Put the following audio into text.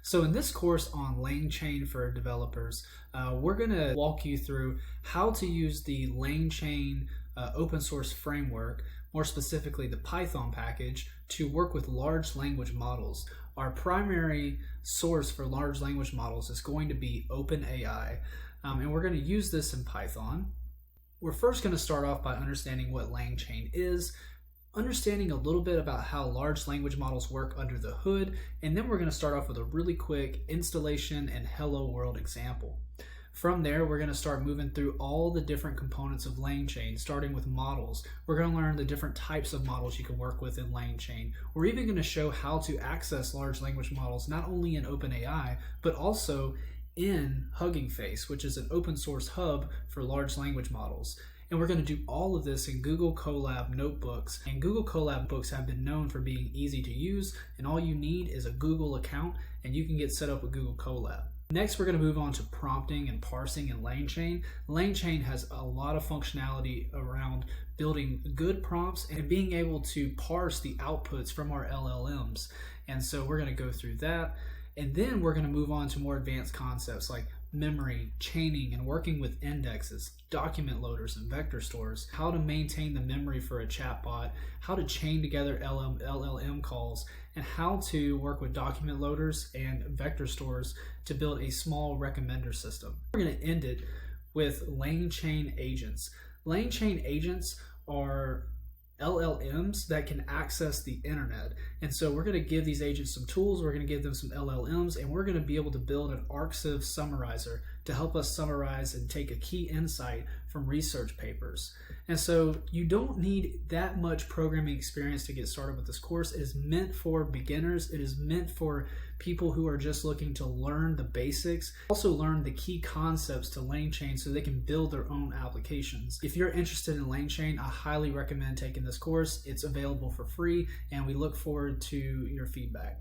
So in this course on Langchain for Developers, we're going to walk you through how to use the Langchain open source framework, more specifically the Python package, to work with large language models. Our primary source for large language models is going to be OpenAI, and we're going to use this in Python. We're first going to start off by understanding what Langchain is, understanding a little bit about how large language models work under the hood, and then we're going to start off with a really quick installation and hello world example. From there, we're going to start moving through all the different components of Langchain, starting with models. We're going to learn the different types of models you can work with in Langchain. We're even going to show how to access large language models, not only in OpenAI, but also in Hugging Face, which is an open source hub for large language models. And we're going to do all of this in Google Colab notebooks. And Google Colab books have been known for being easy to use, and all you need is a Google account and you can get set up with Google Colab. Next, we're going to move on to prompting and parsing in Langchain. Langchain has a lot of functionality around building good prompts and being able to parse the outputs from our LLMs. And so we're going to go through that. And then we're going to move on to more advanced concepts like memory, chaining, and working with indexes, document loaders, and vector stores, how to maintain the memory for a chatbot, how to chain together LLM calls, and how to work with document loaders and vector stores to build a small recommender system. We're going to end it with Langchain agents. Langchain agents are LLMs that can access the internet. And so we're going to give these agents some tools, we're going to give them some LLMs, and we're going to be able to build an ArcSieve summarizer to help us summarize and take a key insight from research papers. And so you don't need that much programming experience to get started with this course. It is meant for beginners. It is meant for people who are just looking to learn the basics, also learn the key concepts to Langchain so they can build their own applications. If you're interested in Langchain, I highly recommend taking this course. It's available for free, and we look forward to your feedback.